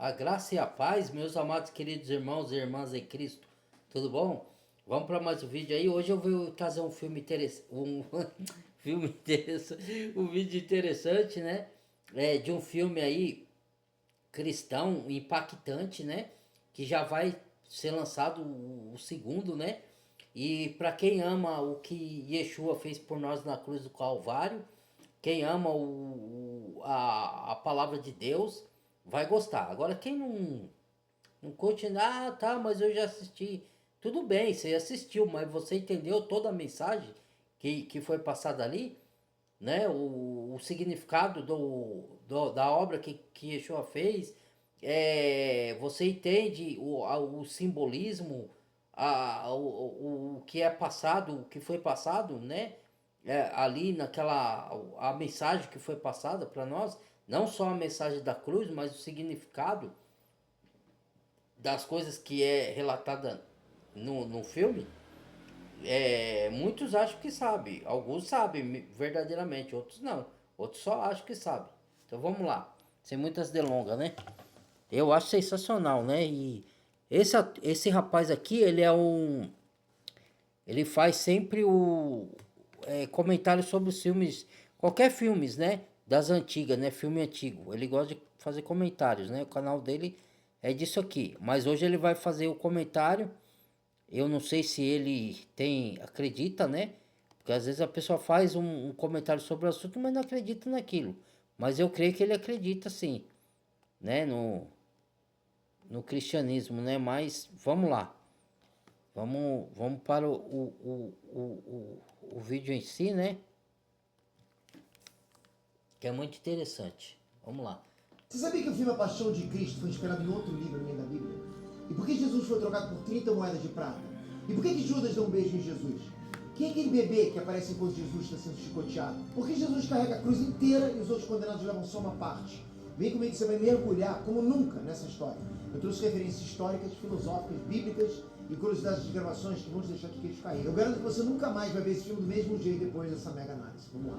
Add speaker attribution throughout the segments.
Speaker 1: A graça e a paz, meus amados queridos irmãos e irmãs em Cristo, tudo bom? Vamos para mais um vídeo aí. Hoje eu vou trazer um filme interessante, filme interessante, um vídeo interessante, né? De um filme aí cristão impactante, né? Que já vai ser lançado o segundo, né? E para quem ama o que Yeshua fez por nós na cruz do Calvário, quem ama a palavra de Deus vai gostar. Agora, quem não curte, tá, mas eu já assisti. Tudo bem, você assistiu, mas você entendeu toda a mensagem que foi passada ali, né? O significado da obra que Yeshua fez. Você entende o simbolismo, o que é passado, o que foi passado, né? Ali naquela a mensagem que foi passada para nós, não só a mensagem da cruz, mas o significado das coisas que é relatada no filme. Muitos acham que sabem, alguns sabem verdadeiramente, outros não, outros só acham que sabem. Então vamos lá, sem muitas delongas, né? Eu acho sensacional, né? E esse rapaz aqui, ele faz sempre comentário sobre os filmes, qualquer filmes, né? Das antigas, né? Filme antigo. Ele gosta de fazer comentários, né? O canal dele é disso aqui. Mas hoje ele vai fazer o comentário. Eu não sei se ele acredita, né? Porque às vezes a pessoa faz um comentário sobre o assunto, mas não acredita naquilo. Mas eu creio que ele acredita sim, né? No cristianismo, né? Mas vamos lá. Vamos para o vídeo em si, né? Que é muito interessante. Vamos lá.
Speaker 2: Você sabia que o filme A Paixão de Cristo foi inspirado em outro livro no meio da Bíblia? E por que Jesus foi trocado por 30 moedas de prata? E por que Judas deu um beijo em Jesus? Quem é aquele bebê que aparece enquanto Jesus está sendo chicoteado? Por que Jesus carrega a cruz inteira e os outros condenados levam só uma parte? Vem comigo que você vai mergulhar como nunca nessa história. Eu trouxe referências históricas, filosóficas, bíblicas e curiosidades de gravações que vão te deixar de queixo cair. Eu garanto que você nunca mais vai ver esse filme do mesmo jeito depois dessa mega análise. Vamos lá.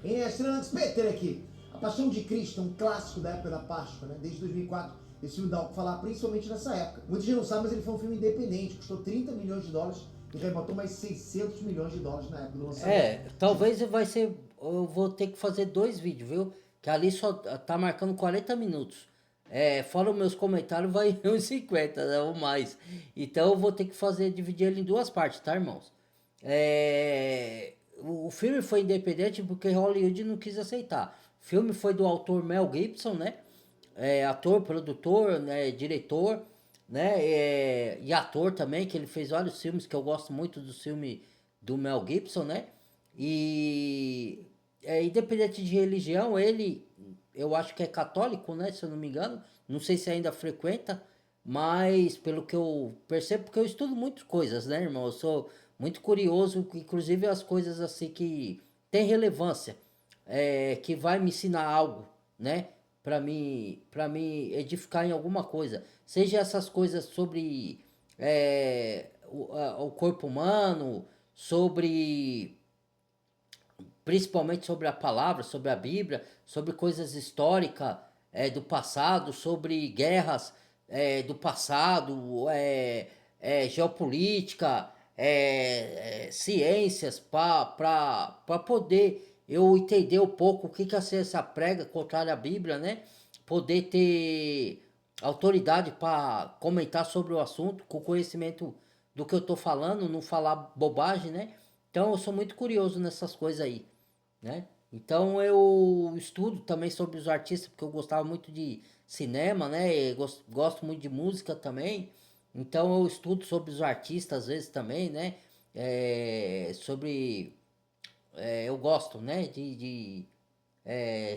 Speaker 2: Estreantes, Peter aqui. A Paixão de Cristo é um clássico da época da Páscoa, né? Desde 2004, esse filme dá o que falar, principalmente nessa época. Muita gente não sabe, mas ele foi um filme independente, custou 30 milhões de dólares e arrematou mais 600 milhões de dólares na época do lançamento.
Speaker 1: Talvez vai ser, eu vou ter que fazer 2 vídeos, viu? Que ali só tá marcando 40 minutos. Fora os meus comentários, vai uns 50, né, ou mais. Então eu vou ter que dividir ele em 2 partes, tá, irmãos? O filme foi independente porque Hollywood não quis aceitar. O filme foi do autor Mel Gibson, né? Ator, produtor, né? Diretor, né? E ator também, que ele fez vários filmes que eu gosto muito do filme do Mel Gibson, né? E independente de religião, eu acho que é católico, né? Se eu não me engano, não sei se ainda frequenta, mas pelo que eu percebo, porque eu estudo muitas coisas, né, irmão? Eu sou muito curioso, inclusive as coisas assim que tem relevância, que vai me ensinar algo, né? Para me edificar em alguma coisa. Seja essas coisas sobre o corpo humano, sobre principalmente sobre a palavra, sobre a Bíblia, sobre coisas históricas do passado, sobre guerras do passado, geopolítica, ciências, para poder eu entender um pouco o que a ciência prega contrário à Bíblia, né? Poder ter autoridade para comentar sobre o assunto, com conhecimento do que eu tô falando, não falar bobagem, né? Então eu sou muito curioso nessas coisas aí, né? Então eu estudo também sobre os artistas, porque eu gostava muito de cinema, né? E gosto muito de música também. Então eu estudo sobre os artistas às vezes também, né? Eu gosto, né?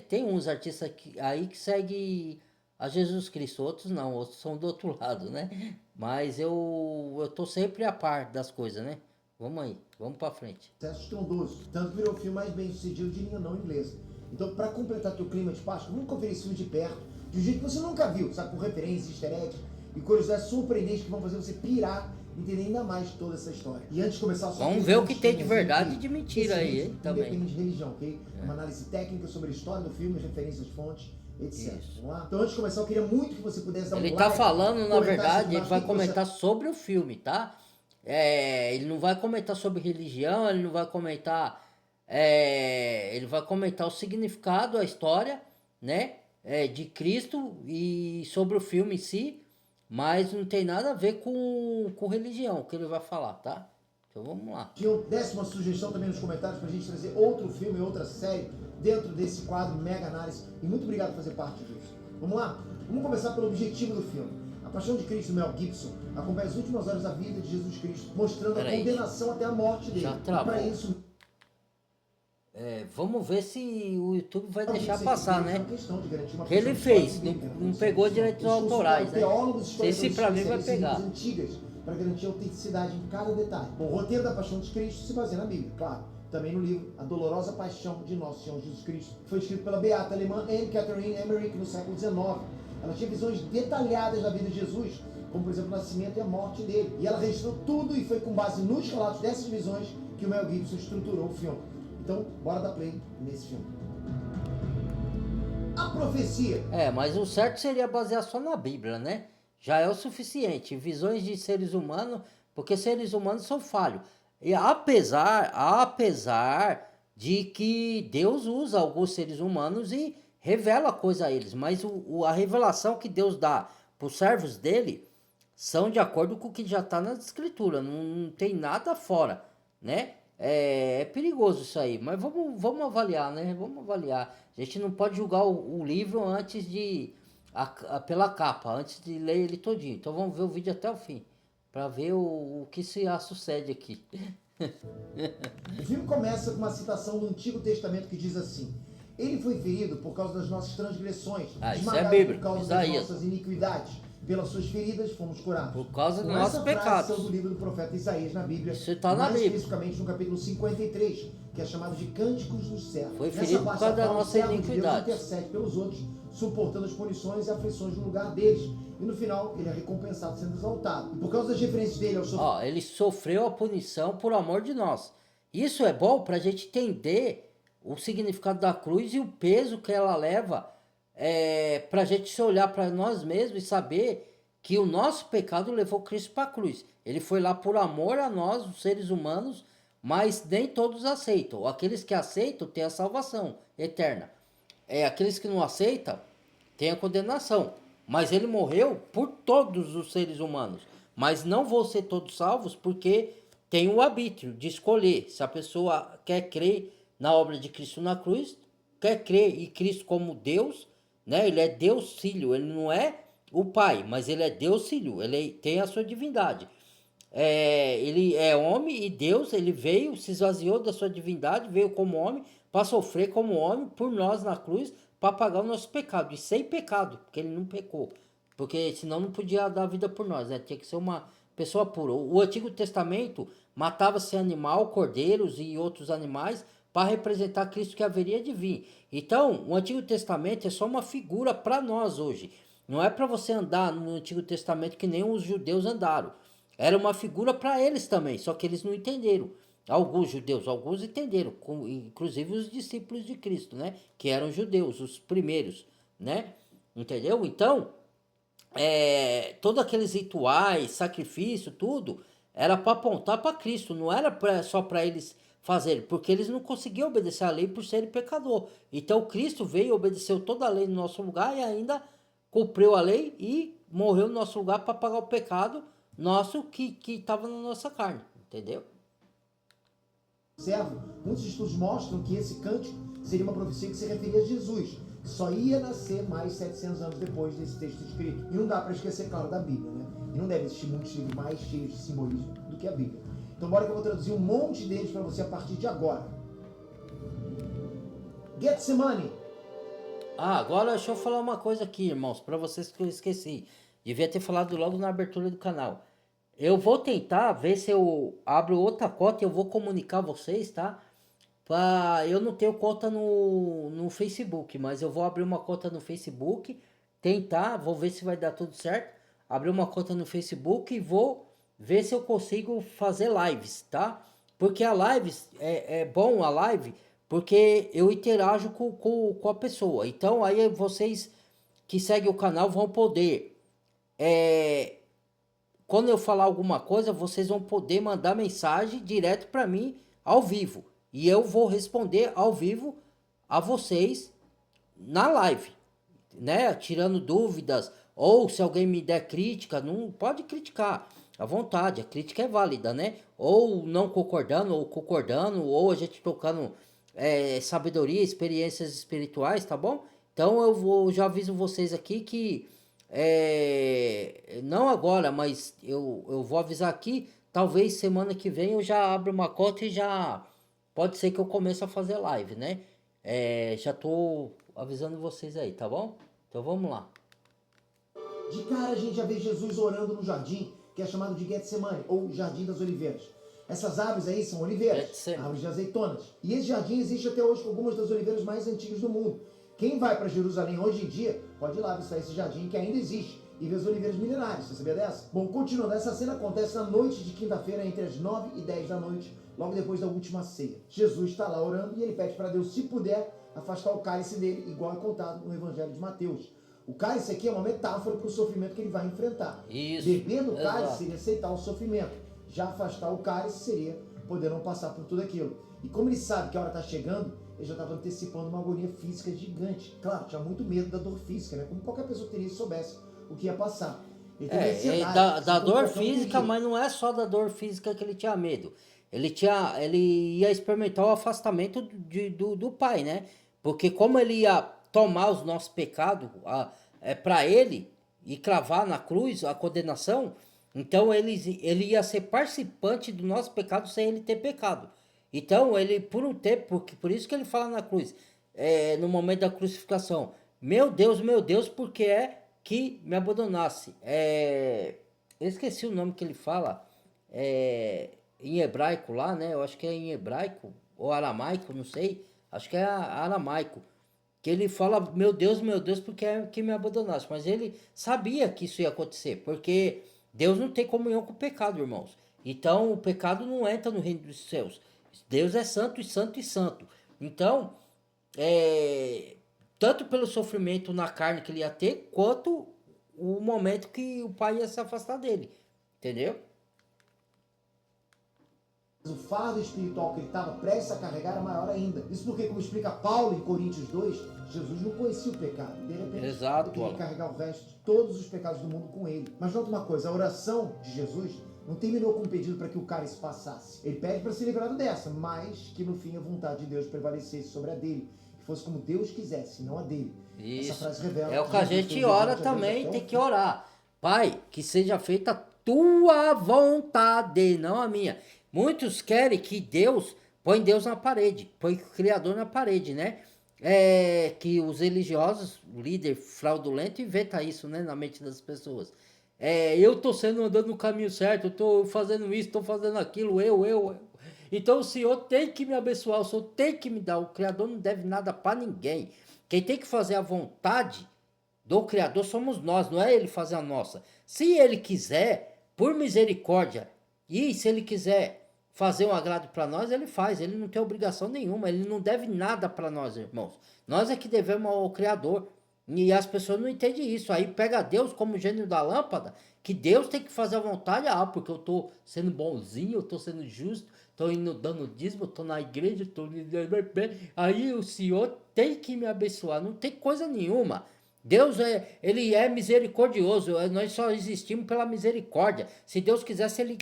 Speaker 1: Tem uns artistas aí que seguem a Jesus Cristo, outros não, outros são do outro lado, né? Mas eu tô sempre a par das coisas, né? Vamos aí, vamos pra frente.
Speaker 2: Sucesso estrondoso, tanto que virou o filme mais bem sucedido de língua não inglesa. Então, para completar teu clima de Páscoa, vamos conferir esse filme de perto, de um jeito que você nunca viu, sabe? Com referências, easter eggs e curiosidades surpreendentes que vão fazer você pirar entender ainda mais toda essa história. E antes de começar, só
Speaker 1: Vamos ver o que tem de verdade e de mentira aí, hein, também.
Speaker 2: Independente de religião, ok? Uma análise técnica sobre a história do filme, as referências, fontes, etc.
Speaker 1: Isso.
Speaker 2: Vamos lá? Então, antes de começar, eu queria muito que você pudesse dar um
Speaker 1: Ele
Speaker 2: like.
Speaker 1: tá falando, na
Speaker 2: comentar
Speaker 1: verdade,
Speaker 2: aqui
Speaker 1: ele
Speaker 2: embaixo
Speaker 1: vai
Speaker 2: o que você-
Speaker 1: comentar sobre o filme, tá? Ele não vai comentar sobre religião, ele não vai comentar. Ele vai comentar o significado, a história, né? De Cristo e sobre o filme em si, mas não tem nada a ver com religião que ele vai falar, tá? Então vamos lá.
Speaker 2: Desse uma sugestão também nos comentários pra gente trazer outro filme, outra série dentro desse quadro Mega Análise. E muito obrigado por fazer parte disso. Vamos lá? Vamos começar pelo objetivo do filme. A Paixão de Cristo, Mel Gibson, acompanha as últimas horas da vida de Jesus Cristo, mostrando
Speaker 1: Peraí.
Speaker 2: a condenação até a morte dele.
Speaker 1: Já
Speaker 2: E
Speaker 1: travou.
Speaker 2: para isso,
Speaker 1: Vamos ver se o YouTube vai deixar
Speaker 2: Isso
Speaker 1: passar,
Speaker 2: aqui é
Speaker 1: né?
Speaker 2: uma questão de garantir uma
Speaker 1: Que ele
Speaker 2: questão de
Speaker 1: fez,
Speaker 2: história bíblica,
Speaker 1: não
Speaker 2: né?
Speaker 1: pegou direitos
Speaker 2: Eles
Speaker 1: autorais, né?
Speaker 2: consultaram teólogos,
Speaker 1: Esse pra mim vai
Speaker 2: historiadores,
Speaker 1: pegar.
Speaker 2: especialistas antigas para garantir a autenticidade em cada detalhe. Bom, o roteiro da Paixão de Cristo se baseia na Bíblia, claro. Também no livro A Dolorosa Paixão de Nosso Senhor Jesus Cristo. Foi escrito pela beata alemã Anne Catherine Emmerich no século XIX. Ela tinha visões detalhadas da vida de Jesus, como por exemplo o nascimento e a morte dele. E ela registrou tudo e foi com base nos relatos dessas visões que o Mel Gibson estruturou o filme. Então, bora dar play nesse filme. A profecia.
Speaker 1: Mas o certo seria basear só na Bíblia, né? Já é o suficiente. Visões de seres humanos, porque seres humanos são falhos. E apesar de que Deus usa alguns seres humanos e revela coisa a eles, mas a revelação que Deus dá para os servos dele são de acordo com o que já está nas escrituras, não tem nada fora, né? É perigoso isso aí, mas vamos avaliar, né? Vamos avaliar. A gente não pode julgar o livro antes de pela capa, antes de ler ele todinho. Então vamos ver o vídeo até o fim, para ver o que se sucede aqui.
Speaker 2: O filme começa com uma citação do Antigo Testamento que diz assim: Ele foi ferido por causa das nossas transgressões,
Speaker 1: Isso é
Speaker 2: esmagado
Speaker 1: bíblico,
Speaker 2: por causa
Speaker 1: Isaías.
Speaker 2: das nossas iniquidades. Pelas suas feridas fomos curados.
Speaker 1: Por causa dos
Speaker 2: Com
Speaker 1: nossos
Speaker 2: essa frase
Speaker 1: pecados.
Speaker 2: são do livro do profeta Isaías na Bíblia,
Speaker 1: Isso tá na
Speaker 2: mais
Speaker 1: Bíblia.
Speaker 2: especificamente no capítulo 53, que é chamado de Cânticos dos Servos.
Speaker 1: Foi
Speaker 2: Nessa
Speaker 1: ferido por
Speaker 2: parte,
Speaker 1: causa da
Speaker 2: Paulo,
Speaker 1: nossa
Speaker 2: servo de Deus,
Speaker 1: iniquidade.
Speaker 2: intercede pelos outros, suportando as punições e aflições no lugar deles. E no final, ele é recompensado sendo exaltado. E por causa das referências dele ao sofrimento,
Speaker 1: Ele sofreu a punição por amor de nós. Isso é bom para a gente entender o significado da cruz e o peso que ela leva, para a gente se olhar para nós mesmos e saber que o nosso pecado levou Cristo para a cruz. Ele foi lá por amor a nós, os seres humanos, mas nem todos aceitam. Aqueles que aceitam têm a salvação eterna. Aqueles que não aceitam têm a condenação. Mas ele morreu por todos os seres humanos. Mas não vão ser todos salvos porque tem o arbítrio de escolher. Se a pessoa quer crer na obra de Cristo na cruz, quer crer em Cristo como Deus, né? Ele é Deus Filho, ele não é o Pai, mas ele é Deus Filho, ele tem a sua divindade. Ele é homem e Deus, ele veio, se esvaziou da sua divindade, veio como homem, para sofrer como homem por nós na cruz, para pagar o nosso pecado, e sem pecado, porque ele não pecou, porque senão não podia dar vida por nós, né? Tinha que ser uma pessoa pura. O Antigo Testamento matava-se animal, cordeiros e outros animais, para representar Cristo que haveria de vir. Então, o Antigo Testamento é só uma figura para nós hoje. Não é para você andar no Antigo Testamento que nem os judeus andaram. Era uma figura para eles também, só que eles não entenderam. Alguns judeus, alguns entenderam, inclusive os discípulos de Cristo, né? Que eram judeus, os primeiros, né? Entendeu? Então, todos aqueles rituais, sacrifício, tudo, era para apontar para Cristo, não era só para eles fazerem, porque eles não conseguiam obedecer a lei por serem pecador. Então, Cristo veio, obedeceu toda a lei no nosso lugar e ainda cumpriu a lei e morreu no nosso lugar para pagar o pecado nosso que estava na nossa carne, entendeu?
Speaker 2: servo, muitos estudos mostram que esse cântico seria uma profecia que se referia a Jesus, que só ia nascer mais 700 anos depois desse texto escrito. E não dá para esquecer, claro, da Bíblia, né? E não deve existir muitos livros mais cheios de simbolismo do que a Bíblia. Então bora que eu vou traduzir um monte deles para você a partir de agora. Getsemane.
Speaker 1: Agora deixa eu falar uma coisa aqui, irmãos, para vocês que eu esqueci. Devia ter falado logo na abertura do canal. Eu vou tentar ver se eu abro outra conta e eu vou comunicar vocês, tá? Eu não tenho conta no Facebook, mas eu vou abrir uma conta no Facebook, tentar, vou ver se vai dar tudo certo. Abrir uma conta no Facebook e vou ver se eu consigo fazer lives, tá? Porque a live é bom a live, porque eu interajo com a pessoa. Então aí vocês que seguem o canal vão poder. é, Quando eu falar alguma coisa, vocês vão poder mandar mensagem direto para mim ao vivo. E eu vou responder ao vivo a vocês na live, né? Tirando dúvidas, ou se alguém me der crítica, não pode criticar à vontade, a crítica é válida, né? Ou não concordando, ou concordando, ou a gente tocando sabedoria, experiências espirituais, tá bom? Então já aviso vocês aqui que não agora, mas eu vou avisar aqui, talvez semana que vem eu já abro uma conta e já pode ser que eu comece a fazer live, né? Já tô avisando vocês aí, tá bom? Então vamos lá.
Speaker 2: De cara a gente já vê Jesus orando no jardim, que é chamado de Getsemane, ou Jardim das Oliveiras. Essas árvores aí são oliveiras,
Speaker 1: Getsemane.
Speaker 2: árvores de azeitonas. E esse jardim existe até hoje com algumas das oliveiras mais antigas do mundo. Quem vai para Jerusalém hoje em dia, pode ir lá visitar esse jardim que ainda existe e ver as oliveiras milenares. Você sabia dessa? Bom, continuando, essa cena acontece na noite de quinta-feira, entre as 9 e 10 da noite, logo depois da última ceia. Jesus está lá orando e ele pede para Deus, se puder, afastar o cálice dele, igual é contado no Evangelho de Mateus. O cálice aqui é uma metáfora para o sofrimento que ele vai enfrentar.
Speaker 1: Isso,
Speaker 2: Beber no cálice
Speaker 1: exato.
Speaker 2: seria aceitar o sofrimento. Já afastar o cálice seria poder não passar por tudo aquilo. E como ele sabe que a hora está chegando, ele já estava antecipando uma agonia física gigante. Claro, tinha muito medo da dor física, né? Como qualquer pessoa teria se soubesse o que ia passar. Ele teve ansiedade,
Speaker 1: da dor
Speaker 2: qualquer um
Speaker 1: física,
Speaker 2: podia.
Speaker 1: mas não é só da dor física que ele tinha medo. Ele ia experimentar o afastamento do pai, né? Porque como ele ia tomar os nossos pecados para ele e cravar na cruz a condenação, então ele ia ser participante do nosso pecado sem ele ter pecado. Então ele, por um tempo, por isso que ele fala na cruz, no momento da crucificação, meu Deus, por que é que me abandonasse? Eu esqueci o nome que ele fala, em hebraico lá, né? Eu acho que é em hebraico, ou aramaico, não sei, acho que é aramaico. Que ele fala, meu Deus, por que é que me abandonasse? Mas ele sabia que isso ia acontecer, porque Deus não tem comunhão com o pecado, irmãos. Então o pecado não entra no reino dos céus. Deus é santo e santo e santo. Então, tanto pelo sofrimento na carne que ele ia ter, quanto o momento que o pai ia se afastar dele. Entendeu?
Speaker 2: O fardo espiritual que ele estava prestes a carregar era maior ainda. Isso porque, como explica Paulo em Coríntios 2, Jesus não conhecia o pecado. De repente,
Speaker 1: Exato,
Speaker 2: ele queria
Speaker 1: Alan.
Speaker 2: carregar o resto de todos os pecados do mundo com ele. Mas nota uma coisa, a oração de Jesus não terminou com um pedido para que o cálice passasse. Ele pede para ser livrado dessa, mas que no fim a vontade de Deus prevalecesse sobre a dele. Que fosse como Deus quisesse, não a dele.
Speaker 1: Isso.
Speaker 2: Essa frase revela
Speaker 1: É o que a
Speaker 2: Jesus
Speaker 1: gente
Speaker 2: teve
Speaker 1: ora
Speaker 2: desejo de
Speaker 1: também,
Speaker 2: Deus
Speaker 1: tem
Speaker 2: até o
Speaker 1: que
Speaker 2: fim.
Speaker 1: orar. Pai, que seja feita a tua vontade, não a minha. Muitos querem que Deus, põe Deus na parede, põe o Criador na parede, né? Que os religiosos, o líder fraudulento, inventa isso, né, na mente das pessoas. Eu tô andando no caminho certo, eu tô fazendo isso, tô fazendo aquilo, eu. Então o Senhor tem que me abençoar, o Senhor tem que me dar. O Criador não deve nada para ninguém. Quem tem que fazer a vontade do Criador somos nós, não é ele fazer a nossa. Se ele quiser, por misericórdia, e se ele quiser fazer um agrado para nós, ele faz. Ele não tem obrigação nenhuma, ele não deve nada para nós, irmãos. Nós é que devemos ao Criador. E as pessoas não entendem isso. Aí pega Deus como gênio da lâmpada, que Deus tem que fazer a vontade, porque eu tô sendo bonzinho, eu tô sendo justo, tô indo dando dízimo, tô na igreja, tô... Aí o Senhor tem que me abençoar, não tem coisa nenhuma. Deus ele é misericordioso, nós só existimos pela misericórdia. Se Deus quisesse, ele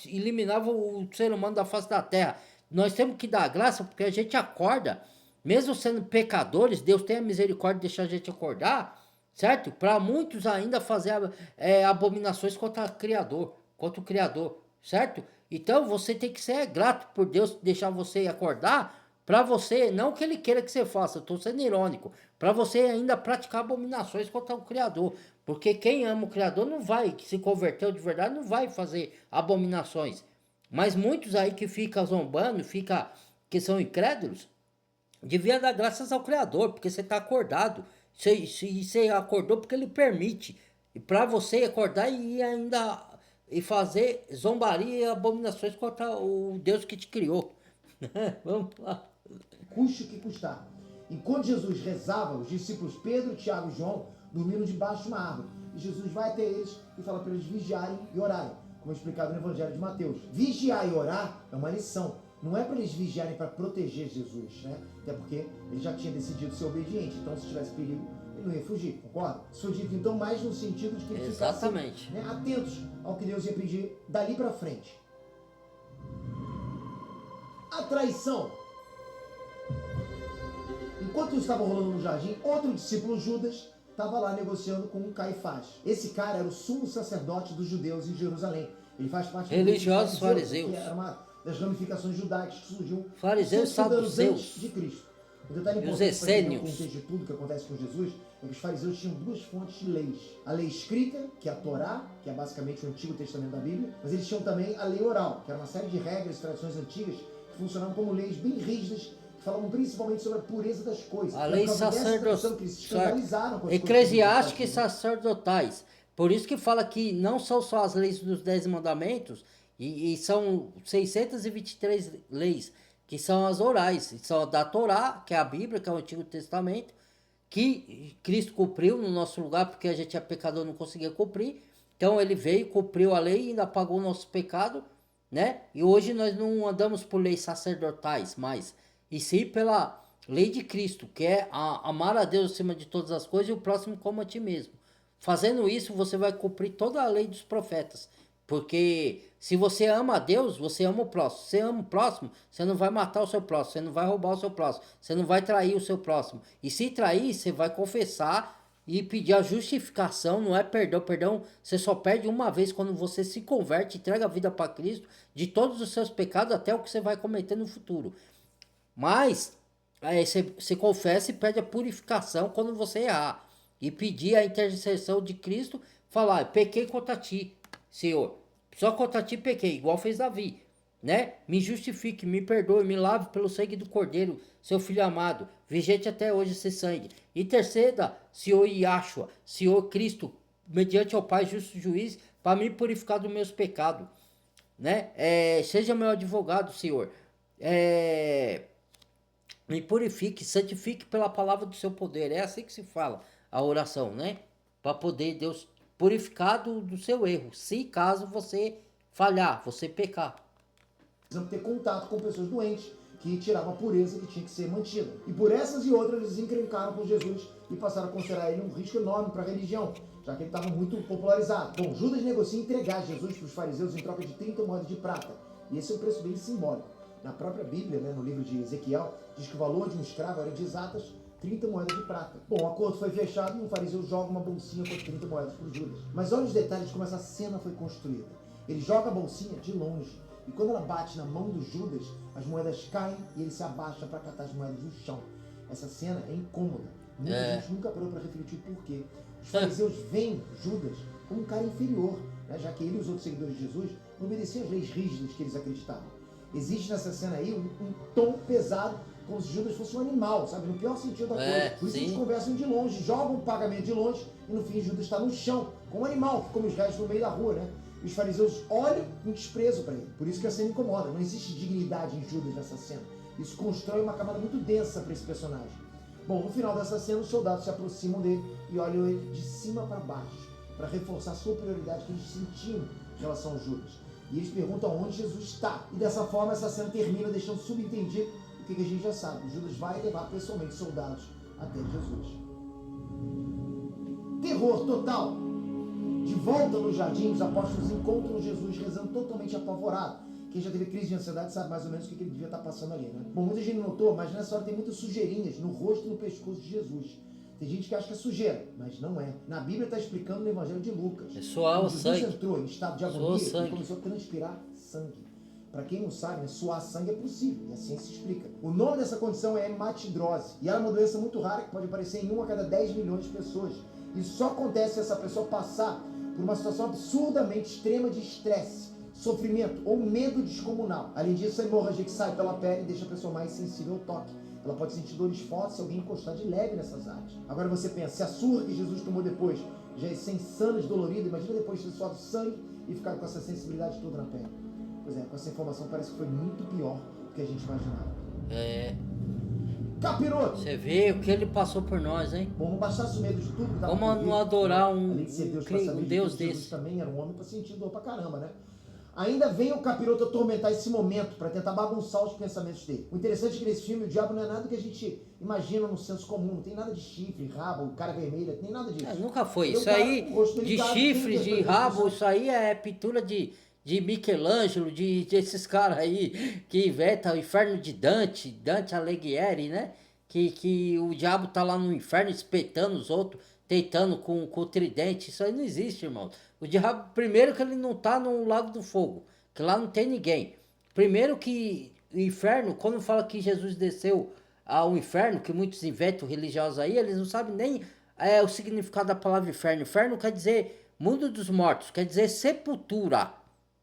Speaker 1: eliminava o ser humano da face da terra. Nós temos que dar graça porque a gente acorda, mesmo sendo pecadores, Deus tem a misericórdia de deixar a gente acordar, certo? Para muitos ainda fazer abominações contra o Criador, certo? Então você tem que ser grato por Deus deixar você acordar, para você, não que ele queira que você faça, eu estou sendo irônico, para você ainda praticar abominações contra o Criador. Porque quem ama o Criador não vai, que se converteu de verdade, não vai fazer abominações. Mas muitos aí que ficam zombando, que são incrédulos, devia dar graças ao Criador, porque você está acordado. Você acordou porque ele permite. E para você acordar e ainda e fazer zombaria e abominações contra o Deus que te criou. Vamos lá.
Speaker 2: Custe o que custar. Enquanto Jesus rezava, os discípulos Pedro, Tiago e João dormiram debaixo de uma árvore. E Jesus vai até eles e fala para eles vigiarem e orarem, como é explicado no Evangelho de Mateus. Vigiar e orar é uma lição. Não é para eles vigiarem para proteger Jesus, né? Até porque ele já tinha decidido ser obediente. Então, se tivesse perigo, ele não ia fugir, concorda? Isso foi dito, então, mais no sentido de que eles ficassem, né, atentos ao que Deus ia pedir dali para frente. A traição. Enquanto isso estava rolando no jardim, outro discípulo, Judas, estava lá negociando com um Caifás. Esse cara era o sumo sacerdote dos judeus em Jerusalém. Ele faz parte
Speaker 1: religiosos fariseus,
Speaker 2: que era uma das ramificações judaicas que surgiu
Speaker 1: fariseus, saduceus
Speaker 2: antes de Cristo. O detalhe importante para entender o contexto de tudo que acontece com Jesus é que os fariseus tinham duas fontes de leis. A lei escrita, que é a Torá, que é basicamente o Antigo Testamento da Bíblia, mas eles tinham também a lei oral, que era uma série de regras e tradições antigas que funcionavam como leis bem rígidas, que falavam principalmente sobre a pureza das coisas.
Speaker 1: A lei sacerdotal,
Speaker 2: com
Speaker 1: eclesiástica e sacerdotais. Por isso que fala que não são só as leis dos 10 mandamentos, e são 623 leis, que são as orais, são a da Torá, que é a Bíblia, que é o Antigo Testamento, que Cristo cumpriu no nosso lugar, porque a gente é pecador, não conseguia cumprir. Então ele veio, cumpriu a lei e ainda pagou o nosso pecado, né? E hoje nós não andamos por leis sacerdotais mais, e sim pela lei de Cristo, que é amar a Deus acima de todas as coisas e o próximo como a ti mesmo. Fazendo isso, você vai cumprir toda a lei dos profetas. Porque se você ama a Deus, você ama o próximo. Se você ama o próximo, você não vai matar o seu próximo, você não vai roubar o seu próximo, você não vai trair o seu próximo. E se trair, você vai confessar e pedir a justificação, não é perdão. Perdão, você só perde uma vez quando você se converte, entrega a vida para Cristo, de todos os seus pecados até o que você vai cometer no futuro. Mas você confessa e pede a purificação quando você errar. E pedir a intercessão de Cristo, falar, pequei contra ti, Senhor. Só contra ti pequei, igual fez Davi, né? Me justifique, me perdoe, me lave pelo sangue do Cordeiro, seu filho amado. Vigente até hoje esse sangue. Interceda, Senhor Yahshua, Senhor Cristo, mediante ao Pai justo juiz, para me purificar dos meus pecados, né? Seja meu advogado, Senhor. Me purifique, santifique pela palavra do seu poder. É assim que se fala a oração, né? Para poder Deus purificar do seu erro. Se caso você falhar, você pecar.
Speaker 2: Precisamos ter contato com pessoas doentes que tiravam a pureza que tinha que ser mantida. E por essas e outras eles encrencaram com Jesus e passaram a considerar ele um risco enorme para a religião, já que ele estava muito popularizado. Bom, Judas negocia entregar Jesus para os fariseus em troca de 30 moedas de prata. E esse é um preço bem simbólico. Na própria Bíblia, né, no livro de Ezequiel, diz que o valor de um escravo era de exatas 30 moedas de prata. Bom, o acordo foi fechado e um fariseu joga uma bolsinha com 30 moedas para o Judas. Mas olha os detalhes de como essa cena foi construída. Ele joga a bolsinha de longe e quando ela bate na mão do Judas, as moedas caem e ele se abaixa para catar as moedas no chão. Essa cena é incômoda. Muita gente nunca parou para refletir o porquê. Os fariseus veem Judas como um cara inferior, né, já que ele e os outros seguidores de Jesus não obedeciam às leis rígidas que eles acreditavam. Existe nessa cena aí um tom pesado, como se Judas fosse um animal, sabe? No pior sentido da coisa. Por isso eles conversam de longe, jogam o pagamento de longe e no fim Judas está no chão, como um animal, que come os restos no meio da rua, né? E os fariseus olham com desprezo para ele. Por isso que a cena incomoda. Não existe dignidade em Judas nessa cena. Isso constrói uma camada muito densa para esse personagem. Bom, no final dessa cena, os soldados se aproximam dele e olham ele de cima para baixo, para reforçar a superioridade que eles sentiam em relação a Judas. E eles perguntam onde Jesus está. E dessa forma essa cena termina deixando subentendido o que a gente já sabe. Judas vai levar pessoalmente soldados até Jesus. Terror total. De volta no jardim, os apóstolos encontram Jesus rezando totalmente apavorado. Quem já teve crise de ansiedade sabe mais ou menos o que ele devia estar passando ali, né? Bom, muita gente notou, mas nessa hora tem muitas sujeirinhas no rosto e no pescoço de Jesus. Tem gente que acha que é sujeira, mas não é. Na Bíblia está explicando no Evangelho de Lucas.
Speaker 1: É suar o sangue.
Speaker 2: Jesus entrou em estado de agonia e começou a transpirar sangue. Para quem não sabe, né, suar sangue é possível, e a ciência explica. O nome dessa condição é hematidrose. E ela é uma doença muito rara que pode aparecer em 1 a cada 10 milhões de pessoas. Isso só acontece se essa pessoa passar por uma situação absurdamente extrema de estresse, sofrimento ou medo descomunal. Além disso, a hemorragia que sai pela pele deixa a pessoa mais sensível ao toque. Ela pode sentir dores fortes se alguém encostar de leve nessas áreas. Agora você pensa, se a surra que Jesus tomou depois já é insana, dolorida, imagina depois de ter suado sangue e ficaram com essa sensibilidade toda na pele. Pois é, com essa informação parece que foi muito pior do que a gente imaginava.
Speaker 1: É,
Speaker 2: Capiroto!
Speaker 1: você vê o que ele passou por nós, hein?
Speaker 2: Bom, não bastasse o medo de tudo que tava
Speaker 1: Como
Speaker 2: por vir,
Speaker 1: não adorar
Speaker 2: além de ser Deus pra saber
Speaker 1: um
Speaker 2: de
Speaker 1: Deus
Speaker 2: tudo, Jesus
Speaker 1: desse?
Speaker 2: também era um homem pra sentir dor pra caramba, né? Ainda vem o capiroto atormentar esse momento para tentar bagunçar os pensamentos dele. O interessante é que nesse filme o diabo não é nada do que a gente imagina no senso comum. Não tem nada de chifre, rabo, cara vermelha, não tem nada disso.
Speaker 1: Nunca foi.
Speaker 2: Tem um
Speaker 1: Isso
Speaker 2: cara
Speaker 1: aí,
Speaker 2: com rosto
Speaker 1: de
Speaker 2: delicado,
Speaker 1: chifre,
Speaker 2: tem
Speaker 1: de
Speaker 2: que-
Speaker 1: rabo, isso aí é pintura de Michelangelo, de esses caras aí que inventam o inferno de Dante Alighieri, né? Que o diabo tá lá no inferno espetando os outros, tentando com o tridente. Isso aí não existe, irmão. O diabo, primeiro que ele não tá no Lago do Fogo, que lá não tem ninguém. Primeiro que o inferno, quando fala que Jesus desceu ao inferno, que muitos inventam religiosos aí, eles não sabem nem o significado da palavra inferno. Inferno quer dizer mundo dos mortos, quer dizer sepultura.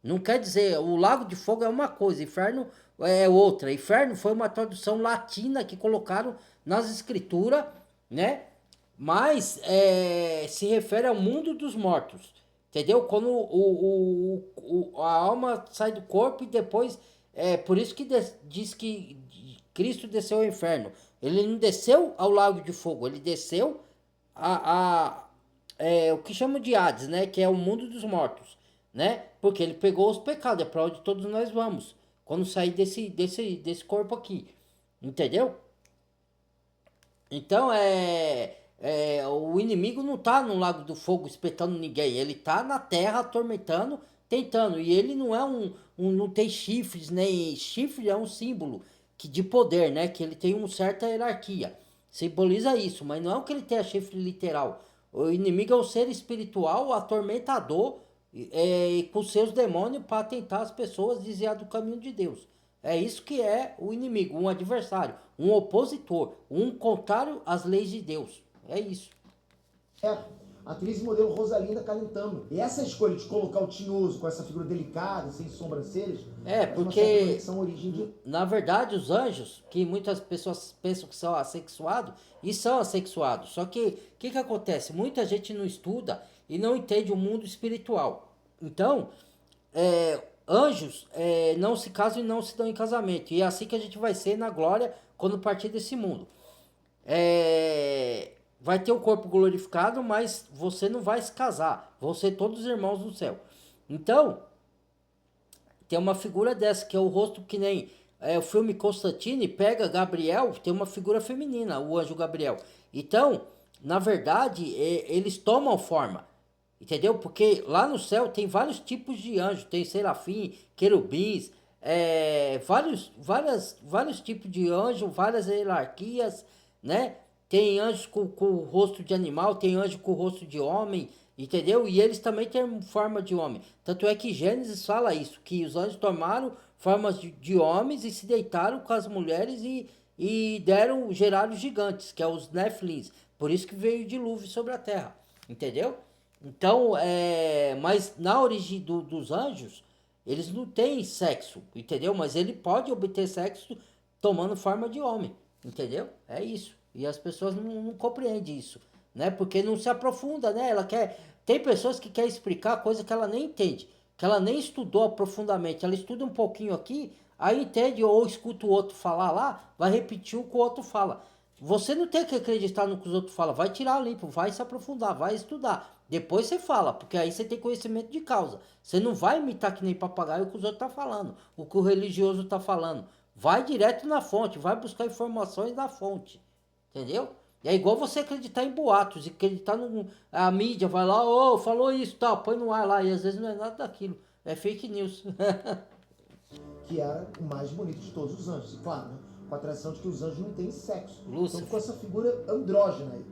Speaker 1: Não quer dizer, o lago de fogo é uma coisa, inferno é outra. Inferno foi uma tradução latina que colocaram nas escrituras, né? Mas se refere ao mundo dos mortos. Entendeu? Quando a alma sai do corpo e depois. Por isso que diz que Cristo desceu ao inferno. Ele não desceu ao lago de fogo, ele desceu o que chamam de Hades, né? Que é o mundo dos mortos, né? Porque ele pegou os pecados, é para onde todos nós vamos. Quando sair desse corpo aqui. Entendeu? Então o inimigo não tá no lago do fogo espetando ninguém, ele tá na terra atormentando, tentando, e ele não é não tem chifres, nem chifre é um símbolo de poder, né, que ele tem uma certa hierarquia, simboliza isso, mas não é o que ele tenha chifre literal. O inimigo é um ser espiritual, atormentador, com seus demônios para tentar as pessoas desviar do caminho de Deus. É isso que é o inimigo, um adversário, um opositor, um contrário às leis de Deus. É isso.
Speaker 2: Atriz e modelo Rosalinda Calentano. E essa escolha de colocar o Tinhoso com essa figura delicada, sem sobrancelhas,
Speaker 1: porque
Speaker 2: origem de...
Speaker 1: na verdade os anjos, que muitas pessoas pensam que são assexuados, e são assexuados. Só que o que acontece? Muita gente não estuda e não entende o mundo espiritual. Então, anjos não se casam e não se dão em casamento. E é assim que a gente vai ser na glória quando partir desse mundo. Vai ter o corpo glorificado, mas você não vai se casar. Vão ser todos irmãos no céu. Então, tem uma figura dessa, que é o rosto que nem o filme Constantine, pega Gabriel, tem uma figura feminina, o anjo Gabriel. Então, na verdade, eles tomam forma. Entendeu? Porque lá no céu tem vários tipos de anjos. Tem serafim, querubins, vários tipos de anjo, várias hierarquias, né? Tem anjos com o rosto de animal, tem anjo com o rosto de homem, entendeu? E eles também têm forma de homem. Tanto é que Gênesis fala isso, que os anjos tomaram formas de homens e se deitaram com as mulheres e geraram gigantes, que é os Nefilins. Por isso que veio o dilúvio sobre a terra, entendeu? Então, mas na origem dos anjos, eles não têm sexo, entendeu? Mas ele pode obter sexo tomando forma de homem, entendeu? É isso. E as pessoas não compreendem isso, né? Porque não se aprofunda, né? Tem pessoas que querem explicar coisa que ela nem entende, que ela nem estudou profundamente. Ela estuda um pouquinho aqui, aí entende ou escuta o outro falar lá, vai repetir o que o outro fala. Você não tem que acreditar no que os outros falam, vai tirar limpo, vai se aprofundar, vai estudar. Depois você fala, porque aí você tem conhecimento de causa. Você não vai imitar que nem papagaio o que os outros estão falando, o que o religioso está falando. Vai direto na fonte, vai buscar informações da fonte. Entendeu? É igual você acreditar em boatos, e acreditar a mídia, vai lá, falou isso, tal, põe no ar lá, e às vezes não é nada daquilo. É fake news.
Speaker 2: Que era o mais bonito de todos os anjos, e claro, né? Com a tradição de que os anjos não têm sexo.
Speaker 1: Lúcifer.
Speaker 2: Então ficou essa figura andrógena aí.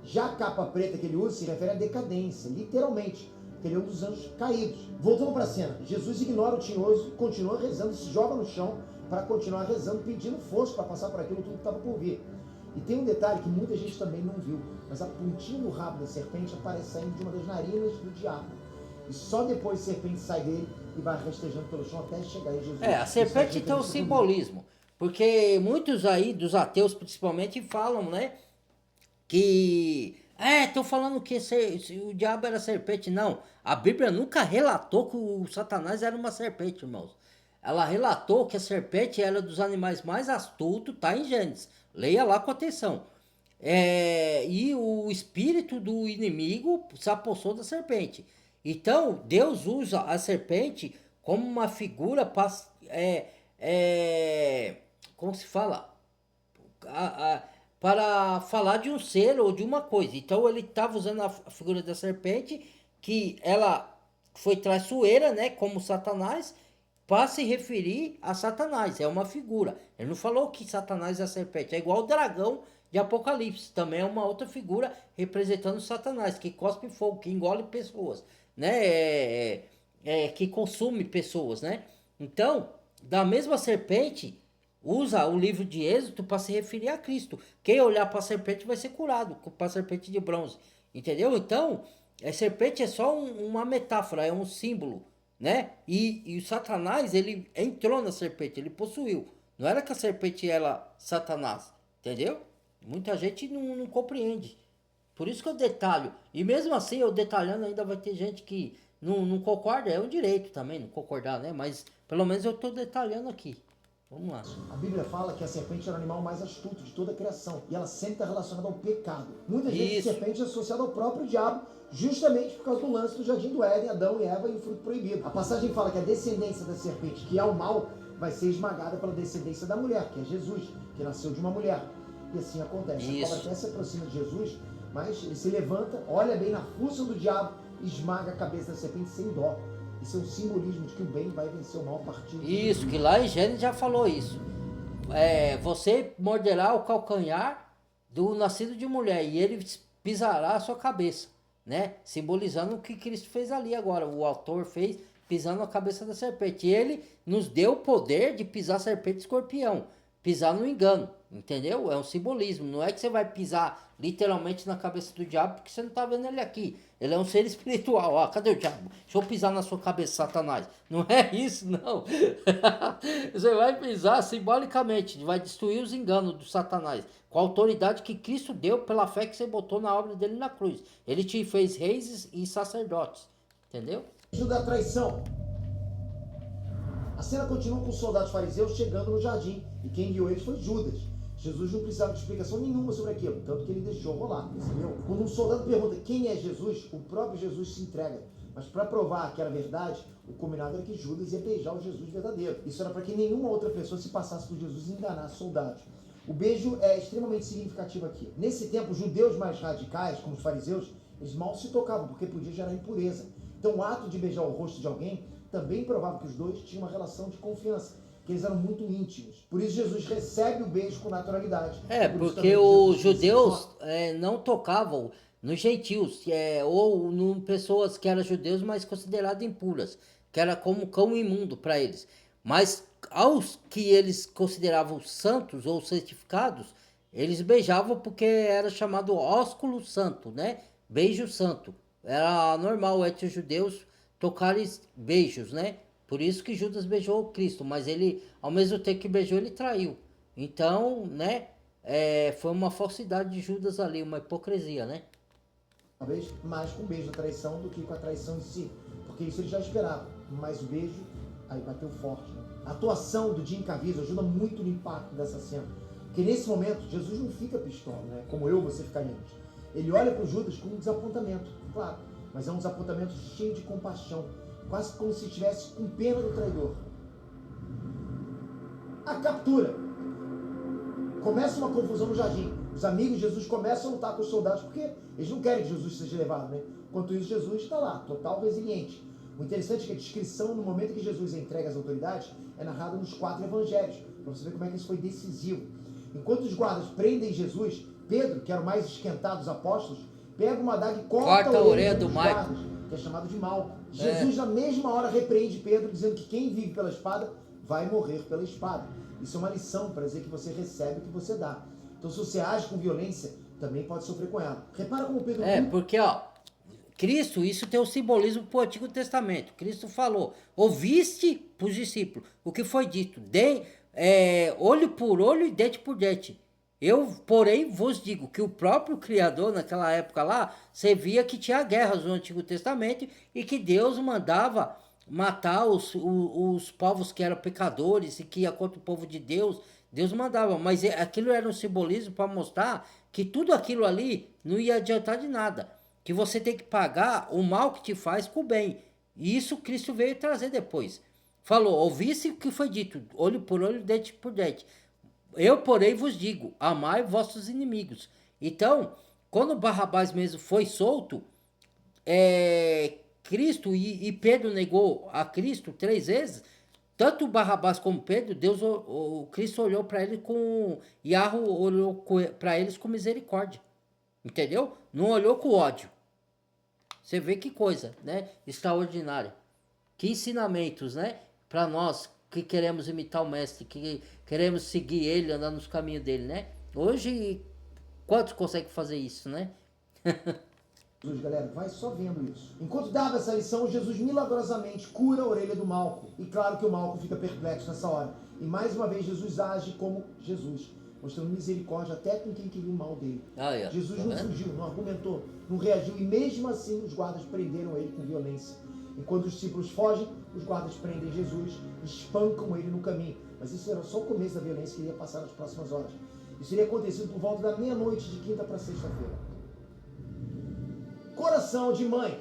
Speaker 2: Já a capa preta que ele usa se refere à decadência, literalmente, porque ele é um dos anjos caídos. Voltando para a cena, Jesus ignora o tinhoso e continua rezando, se joga no chão para continuar rezando, pedindo força para passar por aquilo tudo que estava por vir. E tem um detalhe que muita gente também não viu, mas a pontinha do rabo da serpente aparece saindo de uma das narinas do diabo. E só depois a serpente sai dele e vai rastejando pelo chão até chegar em Jesus.
Speaker 1: A serpente tem um simbolismo, porque muitos aí, dos ateus principalmente, falam, né, que Estão falando que o diabo era serpente. Não, a Bíblia nunca relatou que o Satanás era uma serpente, irmãos. Ela relatou que a serpente era dos animais mais astutos, tá em Gênesis. Leia lá com atenção. E o espírito do inimigo se apossou da serpente. Então, Deus usa a serpente como uma figura como se fala? Para falar de um ser ou de uma coisa. Então ele estava usando a figura da serpente, que ela foi traiçoeira, né, como Satanás, para se referir a Satanás. É uma figura. Ele não falou que Satanás é a serpente. É igual o dragão de Apocalipse. Também é uma outra figura representando Satanás, que cospe fogo, que engole pessoas, né? Que consome pessoas, né? Então, da mesma serpente, usa o livro de Êxodo para se referir a Cristo. Quem olhar para a serpente vai ser curado, para a serpente de bronze. Entendeu? Então, a serpente é só uma metáfora, é um símbolo, né? E o Satanás, ele entrou na serpente, ele possuiu. Não era que a serpente era Satanás, entendeu? Muita gente não compreende. Por isso que eu detalho. E mesmo assim, eu detalhando, ainda vai ter gente que não concorda. É um direito também não concordar, né? Mas pelo menos eu estou detalhando aqui. Vamos lá.
Speaker 2: A Bíblia fala que a serpente era o animal mais astuto de toda a criação. E ela sempre está relacionada ao pecado. Muitas vezes a serpente é associada ao próprio diabo, justamente por causa do lance do jardim do Éden, Adão e Eva e o fruto proibido. A passagem fala que a descendência da serpente, que é o mal, vai ser esmagada pela descendência da mulher, que é Jesus, que nasceu de uma mulher. E assim acontece. A cobra até se aproxima de Jesus, mas ele se levanta, olha bem na fuça do diabo, esmaga a cabeça da serpente sem dó. Isso é um simbolismo de que o bem vai vencer o mal a partir de
Speaker 1: Isso, que lá em Gênesis já falou isso. Você morderá o calcanhar do nascido de mulher e ele pisará a sua cabeça, né? Simbolizando o que Cristo fez ali agora. O autor fez pisando a cabeça da serpente. E ele nos deu o poder de pisar serpente e escorpião. Pisar no engano, entendeu? É um simbolismo. Não é que você vai pisar literalmente na cabeça do diabo, porque você não tá vendo ele aqui. Ele é um ser espiritual. Ó, cadê o diabo? Deixa eu pisar na sua cabeça, Satanás. Não é isso, não. Você vai pisar simbolicamente, vai destruir os enganos do Satanás, com a autoridade que Cristo deu pela fé que você botou na obra dele na cruz. Ele te fez reis e sacerdotes, entendeu?
Speaker 2: Da traição. A cena continua com os soldados fariseus chegando no jardim, e quem guiou eles foi Judas. Jesus não precisava de explicação nenhuma sobre aquilo, tanto que ele deixou rolar, percebeu? Quando um soldado pergunta quem é Jesus, o próprio Jesus se entrega. Mas para provar que era verdade, o combinado era que Judas ia beijar o Jesus verdadeiro. Isso era para que nenhuma outra pessoa se passasse por Jesus e enganasse soldados. O beijo é extremamente significativo aqui. Nesse tempo, os judeus mais radicais, como os fariseus, eles mal se tocavam, porque podia gerar impureza. Então o ato de beijar o rosto de alguém também provava que os dois tinham uma relação de confiança, que eles eram muito íntimos. Por isso Jesus recebe o beijo com naturalidade.
Speaker 1: Porque os judeus não tocavam nos gentios, ou em pessoas que eram judeus, mas consideradas impuras, que era como cão imundo para eles. Mas aos que eles consideravam santos ou santificados, eles beijavam porque era chamado ósculo santo, né? Beijo santo. Era normal entre os judeus tocarem beijos, né? Por isso que Judas beijou Cristo, mas ele, ao mesmo tempo que beijou, ele traiu. Então, né? Foi uma falsidade de Judas ali, uma hipocrisia, né?
Speaker 2: Talvez mais com o beijo da traição do que com a traição em si, porque isso ele já esperava. Mas o beijo aí bateu forte, né? A atuação do Jim Caviezel ajuda muito no impacto dessa cena, porque nesse momento Jesus não fica pistola, né? Como você ficaria antes. Ele olha para o Judas com um desapontamento, claro, mas é um desapontamento cheio de compaixão, quase como se estivesse com pena do traidor. A captura. Começa uma confusão no jardim. Os amigos de Jesus começam a lutar com os soldados porque eles não querem que Jesus seja levado, né? Enquanto isso, Jesus está lá, total resiliente. O interessante é que a descrição no momento que Jesus entrega às autoridades é narrada nos 4 evangelhos, para você ver como é que isso foi decisivo. Enquanto os guardas prendem Jesus, Pedro, que era o mais esquentado dos apóstolos, pega uma adaga e corta a orelha do guardas, que é chamado de mal. Jesus, na mesma hora, repreende Pedro, dizendo que quem vive pela espada vai morrer pela espada. Isso é uma lição para dizer que você recebe o que você dá. Então, se você age com violência, também pode sofrer com ela. Repara como Pedro...
Speaker 1: Porque, Cristo, isso tem um simbolismo para o Antigo Testamento. Cristo falou, ouviste para os discípulos o que foi dito, olho por olho e dente por dente. Eu, porém, vos digo que o próprio Criador, naquela época lá, você via que tinha guerras no Antigo Testamento e que Deus mandava matar os povos que eram pecadores e que ia contra o povo de Deus. Deus mandava, mas aquilo era um simbolismo para mostrar que tudo aquilo ali não ia adiantar de nada. Que você tem que pagar o mal que te faz com o bem. E isso Cristo veio trazer depois. Falou, ouvisse o que foi dito, olho por olho, dente por dente. Eu, porém, vos digo, amai vossos inimigos. Então, quando Barrabás mesmo foi solto, Cristo e Pedro negou a Cristo 3 vezes, tanto Barrabás como Pedro, o Cristo olhou para ele com, Yahweh olhou para eles com misericórdia, entendeu? Não olhou com ódio. Você vê que coisa, né? Extraordinária. Que ensinamentos, né? Para nós que queremos imitar o mestre, que queremos seguir ele, andar nos caminhos dele, né? Hoje, quantos conseguem fazer isso, né?
Speaker 2: Jesus, galera, vai só vendo isso. Enquanto dava essa lição, Jesus milagrosamente cura a orelha do Malco. E claro que o Malco fica perplexo nessa hora. E mais uma vez Jesus age como Jesus, mostrando misericórdia até com quem queria o mal dele. Jesus não fugiu, não argumentou, não reagiu e mesmo assim os guardas prenderam ele com violência. Enquanto os discípulos fogem, os guardas prendem Jesus e espancam ele no caminho. Mas isso era só o começo da violência que iria passar nas próximas horas. Isso iria acontecer por volta da meia-noite de quinta para sexta-feira. Coração de mãe.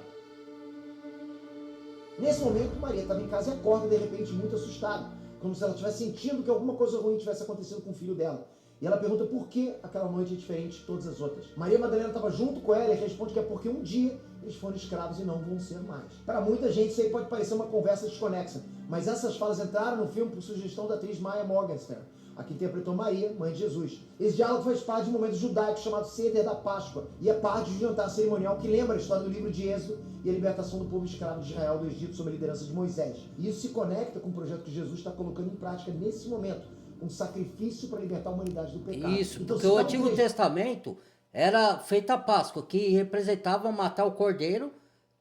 Speaker 2: Nesse momento, Maria estava em casa e acorda de repente muito assustada, como se ela estivesse sentindo que alguma coisa ruim tivesse acontecido com o filho dela. E ela pergunta por que aquela noite é diferente de todas as outras. Maria Madalena estava junto com ela e responde que é porque um dia eles foram escravos e não vão ser mais. Para muita gente isso aí pode parecer uma conversa desconexa, mas essas falas entraram no filme por sugestão da atriz Maya Morgenstern, a que interpretou Maria, mãe de Jesus. Esse diálogo faz parte de um momento judaico chamado Seder da Páscoa e é parte de um jantar cerimonial que lembra a história do livro de Êxodo e a libertação do povo escravo de Israel do Egito sob a liderança de Moisés. E isso se conecta com o projeto que Jesus está colocando em prática nesse momento, um sacrifício para libertar a humanidade do pecado.
Speaker 1: Isso, então, porque o Antigo Testamento era feita a Páscoa, que representava matar o cordeiro,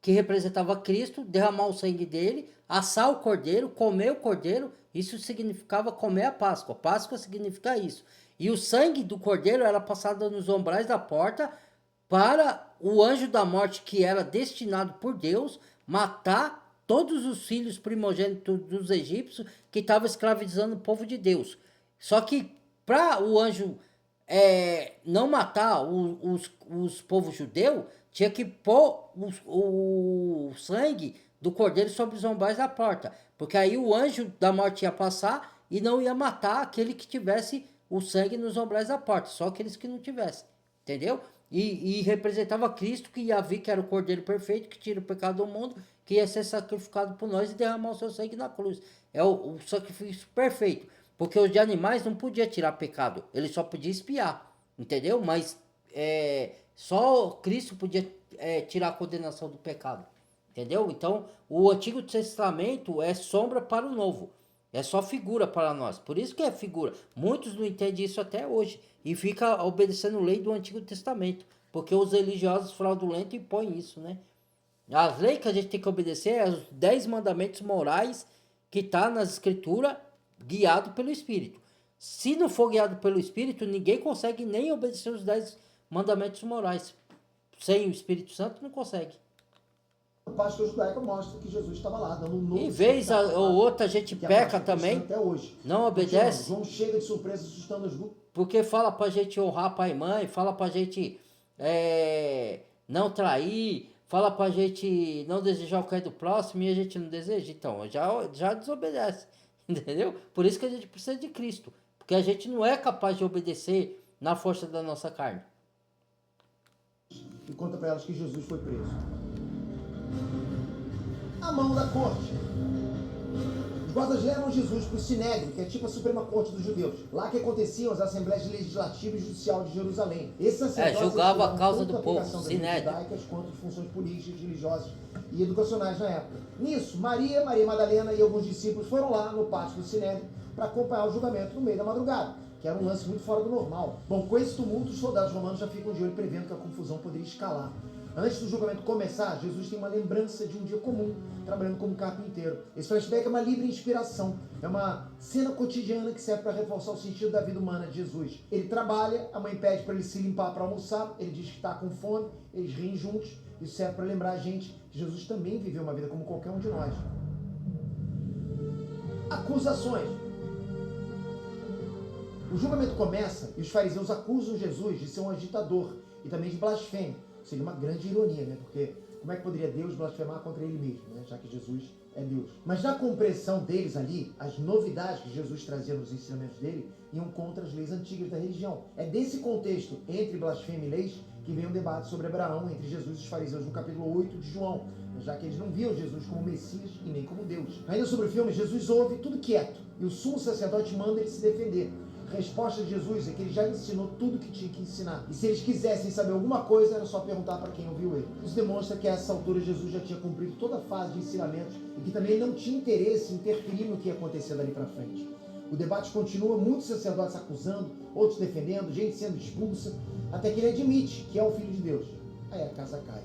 Speaker 1: que representava Cristo, derramar o sangue dele, assar o cordeiro, comer o cordeiro. Isso significava comer a Páscoa. Páscoa significa isso. E o sangue do cordeiro era passado nos umbrais da porta para o anjo da morte, que era destinado por Deus, matar todos os filhos primogênitos dos egípcios que estavam escravizando o povo de Deus. Só que para o anjo não matar os povos judeus, tinha que pôr o sangue do cordeiro sobre os umbrais da porta. Porque aí o anjo da morte ia passar e não ia matar aquele que tivesse o sangue nos umbrais da porta, só aqueles que não tivessem, entendeu? E representava Cristo, que ia vir, que era o cordeiro perfeito, que tira o pecado do mundo, que ia ser sacrificado por nós e derramar o seu sangue na cruz. É o sacrifício perfeito, porque os de animais não podia tirar pecado, ele só podia espiar, entendeu? Mas só Cristo podia tirar a condenação do pecado. Entendeu? Então, o Antigo Testamento é sombra para o Novo. É só figura para nós. Por isso que é figura. Muitos não entendem isso até hoje. E fica obedecendo a lei do Antigo Testamento. Porque os religiosos fraudulentos impõem isso, né? As leis que a gente tem que obedecer é os 10 mandamentos morais que está nas Escrituras, guiado pelo Espírito. Se não for guiado pelo Espírito, ninguém consegue nem obedecer os 10 mandamentos morais. Sem o Espírito Santo, não consegue.
Speaker 2: A Páscoa judaica mostra que Jesus estava lá, dando um novo.
Speaker 1: E vez ou outra a gente peca também,
Speaker 2: até hoje.
Speaker 1: não obedece.
Speaker 2: João chega de surpresa assustando as duas.
Speaker 1: Porque fala pra gente honrar pai e mãe, fala pra gente não trair, fala pra gente não desejar o que é do próximo e a gente não deseja. Então, já desobedece, entendeu? Por isso que a gente precisa de Cristo. Porque a gente não é capaz de obedecer na força da nossa carne.
Speaker 2: E conta pra elas que Jesus foi preso. A mão da corte. Os guardas levam Jesus para o Sinédrio, que é tipo a Suprema Corte dos Judeus. Lá que aconteciam as Assembleias Legislativa e Judicial de Jerusalém. Esses sacerdotes
Speaker 1: julgava a causa
Speaker 2: tanto
Speaker 1: do povo,
Speaker 2: aplicação das
Speaker 1: Sinédrio.
Speaker 2: leis judaicas quanto de funções políticas, religiosas e educacionais na época. Nisso, Maria Madalena e alguns discípulos foram lá no pátio do Sinédrio para acompanhar o julgamento no meio da madrugada, que era um lance muito fora do normal. Bom, com esse tumulto, os soldados romanos já ficam de olho prevendo que a confusão poderia escalar. Antes do julgamento começar, Jesus tem uma lembrança de um dia comum, trabalhando como carpinteiro. Esse flashback é uma livre inspiração, é uma cena cotidiana que serve para reforçar o sentido da vida humana de Jesus. Ele trabalha, a mãe pede para ele se limpar para almoçar, ele diz que está com fome, eles riem juntos. Isso serve para lembrar a gente que Jesus também viveu uma vida como qualquer um de nós. Acusações. O julgamento começa e os fariseus acusam Jesus de ser um agitador e também de blasfêmia. Seria uma grande ironia, né? Porque como é que poderia Deus blasfemar contra ele mesmo, né? Já que Jesus é Deus. Mas na compreensão deles ali, as novidades que Jesus trazia nos ensinamentos dele iam contra as leis antigas da religião. É desse contexto, entre blasfêmia e leis, que vem um debate sobre Abraão entre Jesus e os fariseus no capítulo 8 de João, já que eles não viam Jesus como Messias e nem como Deus. Ainda sobre o filme, Jesus ouve tudo quieto e o sumo sacerdote manda ele se defender. A resposta de Jesus é que ele já ensinou tudo o que tinha que ensinar. E se eles quisessem saber alguma coisa, era só perguntar para quem ouviu ele. Isso demonstra que a essa altura Jesus já tinha cumprido toda a fase de ensinamentos e que também ele não tinha interesse em interferir no que ia acontecer dali para frente. O debate continua, muitos sacerdotes acusando, outros defendendo, gente sendo expulsa, até que ele admite que é o Filho de Deus. Aí a casa cai.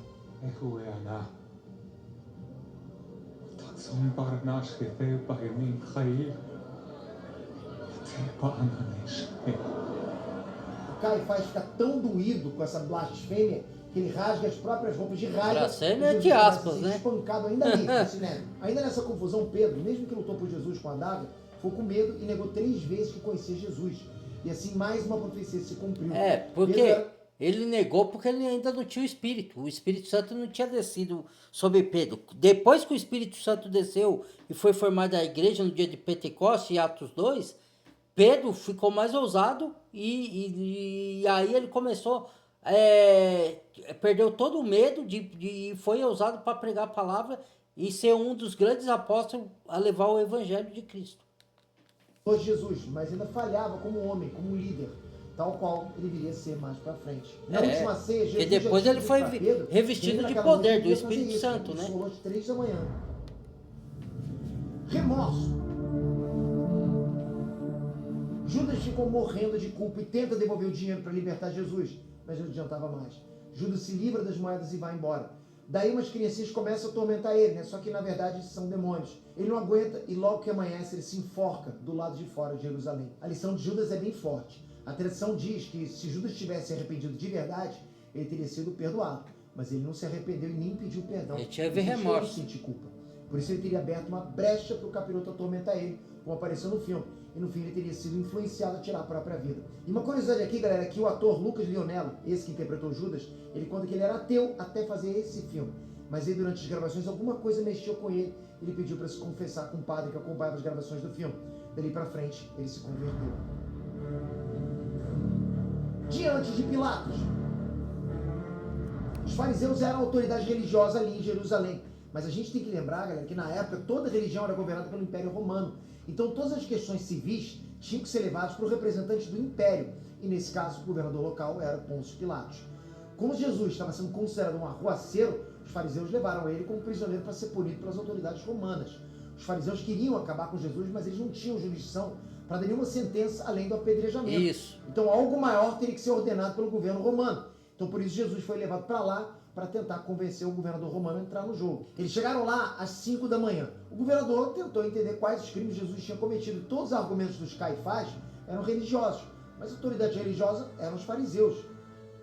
Speaker 2: O Caifás fica tão doído com essa blasfêmia que ele rasga as próprias roupas de raiva.
Speaker 1: Blasfêmia é de aspas, né?
Speaker 2: Espancado ainda ali, nesse neto. Ainda nessa confusão, Pedro, mesmo que lutou por Jesus com a adaga, ficou com medo e negou 3 vezes que conhecia Jesus. E assim mais uma profecia se cumpriu.
Speaker 1: Porque ele negou porque ele ainda não tinha o Espírito. O Espírito Santo não tinha descido sobre Pedro. Depois que o Espírito Santo desceu e foi formada a igreja no dia de Pentecostes, em Atos 2, Pedro ficou mais ousado e aí ele começou, perdeu todo o medo e foi ousado para pregar a palavra e ser um dos grandes apóstolos a levar o evangelho de Cristo.
Speaker 2: Foi Jesus, mas ainda falhava como homem, como líder, tal qual ele viria a ser mais para frente. Na última ceia, Jesus
Speaker 1: e depois
Speaker 2: já
Speaker 1: ele foi
Speaker 2: Pedro,
Speaker 1: revestido de poder do Espírito Santo, né?
Speaker 2: Às 3 da manhã. Remorso. Judas ficou morrendo de culpa e tenta devolver o dinheiro para libertar Jesus, mas não adiantava mais. Judas se livra das moedas e vai embora. Daí umas criancinhas começam a atormentar ele, né? Só que na verdade são demônios. Ele não aguenta e logo que amanhece ele se enforca do lado de fora de Jerusalém. A lição de Judas é bem forte. A tradição diz que se Judas tivesse arrependido de verdade, ele teria sido perdoado. Mas ele não se arrependeu e nem pediu perdão.
Speaker 1: Ele tinha remorso.
Speaker 2: Ele sentia culpa. Por isso ele teria aberto uma brecha para o capiroto atormentar ele, como apareceu no filme. E no fim ele teria sido influenciado a tirar a própria vida. E uma curiosidade aqui, galera, é que o ator Lucas Lionello, esse que interpretou Judas, ele conta que ele era ateu até fazer esse filme. Mas aí durante as gravações alguma coisa mexeu com ele. Ele pediu para se confessar com o padre que acompanhava as gravações do filme. Dali para frente ele se converteu. Diante de Pilatos. Os fariseus eram a autoridade religiosa ali em Jerusalém. Mas a gente tem que lembrar, galera, que na época toda religião era governada pelo Império Romano. Então todas as questões civis tinham que ser levadas para o representante do Império. E nesse caso, o governador local era Pôncio Pilatos. Como Jesus estava sendo considerado um arruaceiro, os fariseus levaram ele como prisioneiro para ser punido pelas autoridades romanas. Os fariseus queriam acabar com Jesus, mas eles não tinham jurisdição para dar nenhuma sentença além do apedrejamento.
Speaker 1: Isso.
Speaker 2: Então algo maior teria que ser ordenado pelo governo romano. Então por isso Jesus foi levado para lá para tentar convencer o governador romano a entrar no jogo. Eles chegaram lá às 5 da manhã. O governador tentou entender quais os crimes Jesus tinha cometido. Todos os argumentos dos Caifás eram religiosos, mas a autoridade religiosa eram os fariseus.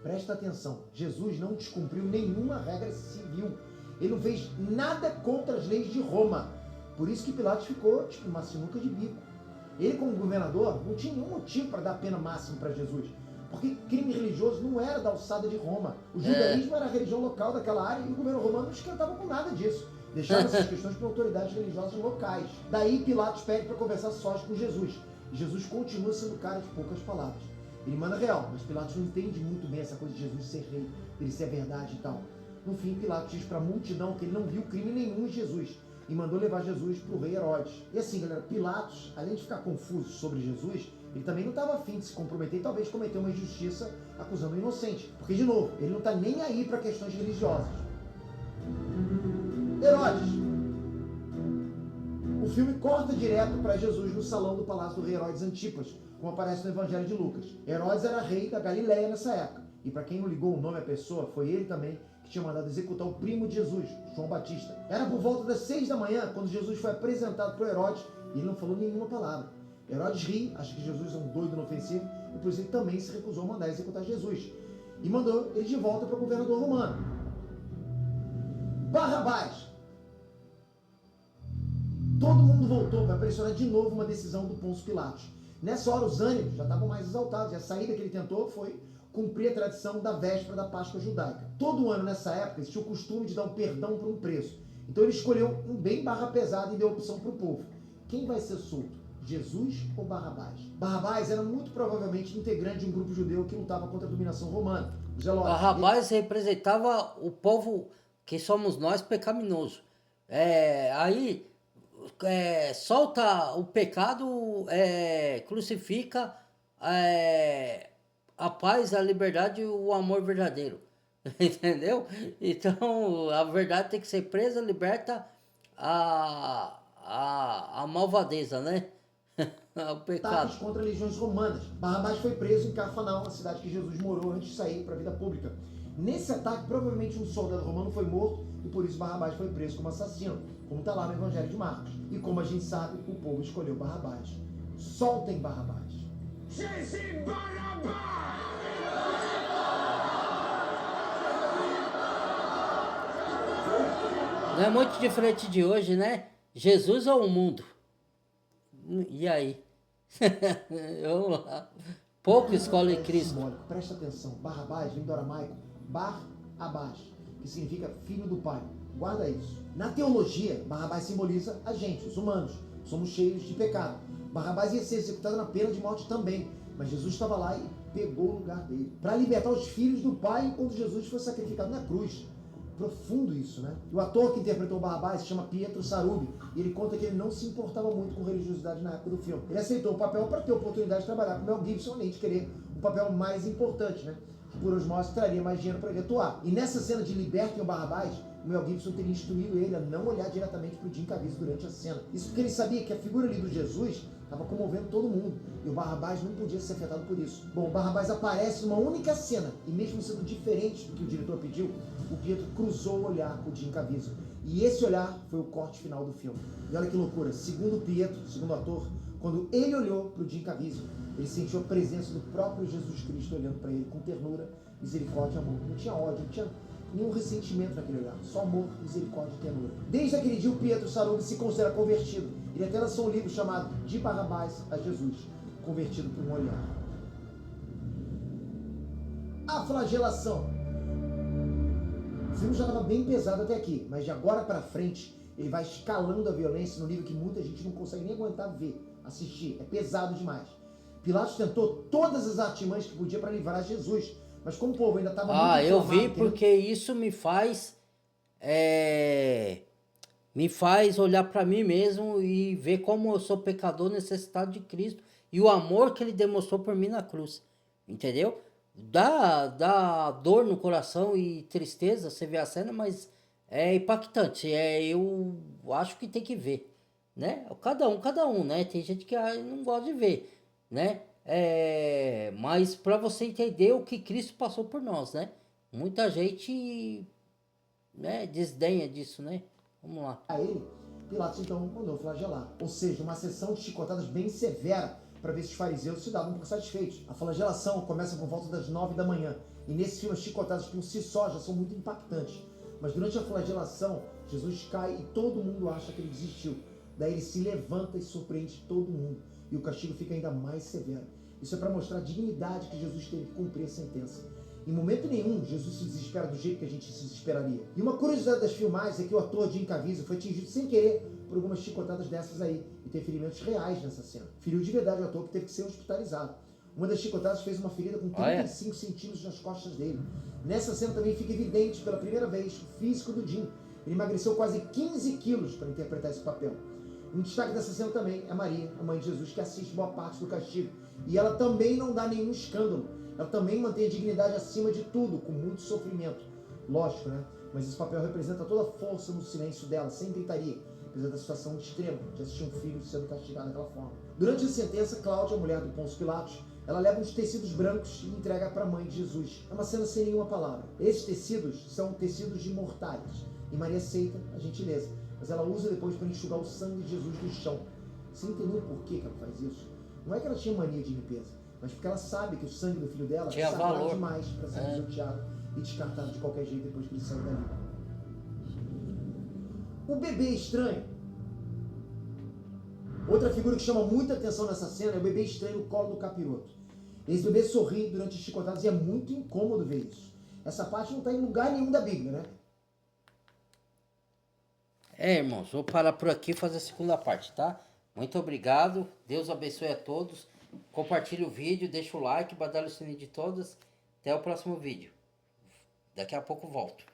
Speaker 2: Presta atenção, Jesus não descumpriu nenhuma regra civil. Ele não fez nada contra as leis de Roma. Por isso que Pilatos ficou tipo uma sinuca de bico. Ele, como governador, não tinha nenhum motivo para dar pena máxima para Jesus. Porque crime religioso não era da alçada de Roma. O judaísmo era a religião local daquela área e o governo romano não esquentava com nada disso. Deixava essas questões para autoridades religiosas locais. Daí Pilatos pede para conversar sós com Jesus. E Jesus continua sendo cara de poucas palavras. Ele manda real, mas Pilatos não entende muito bem essa coisa de Jesus ser rei, ele ser a verdade e tal. No fim, Pilatos diz para a multidão que ele não viu crime nenhum em Jesus e mandou levar Jesus para o rei Herodes. E assim, galera, Pilatos, além de ficar confuso sobre Jesus, ele também não estava afim de se comprometer e talvez cometer uma injustiça acusando o inocente. Porque, de novo, ele não está nem aí para questões religiosas. Herodes. O filme corta direto para Jesus no salão do palácio do rei Herodes Antipas, como aparece no Evangelho de Lucas. Herodes era rei da Galileia nessa época. E para quem não ligou o nome à pessoa, foi ele também que tinha mandado executar o primo de Jesus, João Batista. Era por volta das 6 da manhã, quando Jesus foi apresentado para Herodes, e ele não falou nenhuma palavra. Herodes ri, acha que Jesus é um doido inofensivo, e por isso ele também se recusou a mandar executar Jesus. E mandou ele de volta para o governador romano. Barrabás. Todo mundo voltou para pressionar de novo uma decisão do Pôncio Pilatos. Nessa hora os ânimos já estavam mais exaltados, e a saída que ele tentou foi cumprir a tradição da véspera da Páscoa judaica. Todo ano nessa época existia o costume de dar um perdão por um preso. Então ele escolheu um bem barra pesada e deu a opção para o povo. Quem vai ser solto? Jesus ou Barrabás? Barrabás era muito provavelmente integrante de um grupo judeu que lutava contra a dominação romana.
Speaker 1: Barrabás representava o povo que somos nós pecaminoso. Aí solta o pecado, crucifica a paz, a liberdade e o amor verdadeiro. Entendeu? Então a verdade tem que ser presa, liberta a malvadeza, né? O pecado.
Speaker 2: Ataques contra legiões romanas. Barrabás foi preso em Cafarnaum, a cidade que Jesus morou antes de sair para a vida pública. Nesse ataque, provavelmente um soldado romano foi morto e por isso Barrabás foi preso como assassino, como está lá no Evangelho de Marcos. E como a gente sabe, o povo escolheu Barrabás. Soltem Barrabás.
Speaker 3: Jesus Barrabás!
Speaker 1: Não é muito diferente de hoje, né? Jesus ou o mundo? E aí? Vamos lá. Pouco escolhe Cristo.
Speaker 2: Simbólico. Presta atenção. Barrabás vem do aramaico Bar-Abás, que significa filho do pai. Guarda isso. Na teologia, Barrabás simboliza a gente, os humanos. Somos cheios de pecado. Barrabás ia ser executado na pena de morte também, mas Jesus estava lá e pegou o lugar dele para libertar os filhos do pai enquanto Jesus foi sacrificado na cruz. Profundo isso, né? O ator que interpretou Barrabás se chama Pietro Sarubi, e ele conta que ele não se importava muito com religiosidade na época do filme. Ele aceitou o papel para ter a oportunidade de trabalhar com Mel Gibson, além de querer um papel mais importante, né? Que por osmose traria mais dinheiro para ele atuar. E nessa cena de libertem o Barrabás, o Mel Gibson teria instruído ele a não olhar diretamente para o Jim Caviezel durante a cena. Isso porque ele sabia que a figura ali do Jesus estava comovendo todo mundo, e o Barrabás não podia ser afetado por isso. Bom, o Barrabás aparece numa única cena, e mesmo sendo diferente do que o diretor pediu, o Pietro cruzou o olhar com o Jim Caviezel. E esse olhar foi o corte final do filme. E olha que loucura, segundo o Pietro, segundo o ator, quando ele olhou para o Jim Caviezel, ele sentiu a presença do próprio Jesus Cristo olhando para ele com ternura, misericórdia e amor. Não tinha ódio, não tinha nenhum ressentimento naquele olhar, só amor, misericórdia e ternura. Desde aquele dia o Pietro Sarubi se considera convertido. Ele até lançou um livro chamado De Barrabás a Jesus, convertido por um olhar. A flagelação. O filme já estava bem pesado até aqui, mas de agora para frente ele vai escalando a violência no nível que muita gente não consegue nem aguentar ver, assistir. É pesado demais. Pilatos tentou todas as artimanhas que podia para livrar Jesus, mas como o povo ainda estava muito
Speaker 1: eu vi
Speaker 2: inflamado,
Speaker 1: porque isso me faz olhar para mim mesmo e ver como eu sou pecador necessitado de Cristo e o amor que ele demonstrou por mim na cruz, entendeu? Dá dor no coração e tristeza você vê a cena, mas é impactante, eu acho que tem que ver, né? Cada um, né? Tem gente que não gosta de ver, né? Mas para você entender o que Cristo passou por nós, né? Muita gente, né, desdenha disso, né? Vamos lá.
Speaker 2: a ele, Pilatos então mandou flagelar. Ou seja, uma sessão de chicotadas bem severa para ver se os fariseus se davam por satisfeitos. A flagelação começa por volta das 9 da manhã. E nesse filme as chicotadas por si só já são muito impactantes. Mas durante a flagelação, Jesus cai e todo mundo acha que ele desistiu. Daí ele se levanta e surpreende todo mundo. E o castigo fica ainda mais severo. Isso é para mostrar a dignidade que Jesus teve que cumprir a sentença. Em momento nenhum, Jesus se desespera do jeito que a gente se desesperaria. E uma curiosidade das filmagens é que o ator Jim Caviezel foi atingido sem querer por algumas chicotadas dessas aí, e teve ferimentos reais nessa cena. Feriu de verdade o ator, que teve que ser hospitalizado. Uma das chicotadas fez uma ferida com 35 centímetros nas costas dele. Nessa cena também fica evidente, pela primeira vez, o físico do Jim. Ele emagreceu quase 15 quilos para interpretar esse papel. Um destaque dessa cena também é Maria, a mãe de Jesus, que assiste boa parte do castigo. E ela também não dá nenhum escândalo. Ela também mantém a dignidade acima de tudo, com muito sofrimento. Lógico, né? Mas esse papel representa toda a força no silêncio dela, sem gritaria, apesar da situação extrema de assistir um filho sendo castigado daquela forma. Durante a sentença, Cláudia, a mulher do Pôncio Pilatos, ela leva uns tecidos brancos e entrega para a mãe de Jesus. É uma cena sem nenhuma palavra. Esses tecidos são tecidos de mortalhas. E Maria aceita a gentileza, mas ela usa depois para enxugar o sangue de Jesus do chão. Você entendeu por que ela faz isso? Não é que ela tinha mania de limpeza, mas porque ela sabe que o sangue do filho dela
Speaker 1: tinha
Speaker 2: sagrado
Speaker 1: valor
Speaker 2: demais para ser pisoteado e descartado de qualquer jeito depois que ele saiu dali. O bebê estranho. Outra figura que chama muita atenção nessa cena é o bebê estranho no colo do capiroto. Esse bebê sorri durante as chicotadas e é muito incômodo ver isso. Essa parte não está em lugar nenhum da Bíblia, né?
Speaker 1: Irmãos, vou parar por aqui e fazer a segunda parte, tá? Muito obrigado. Deus abençoe a todos. Compartilhe o vídeo, deixa o like, badalha o sininho de todas. Até o próximo vídeo. Daqui a pouco volto.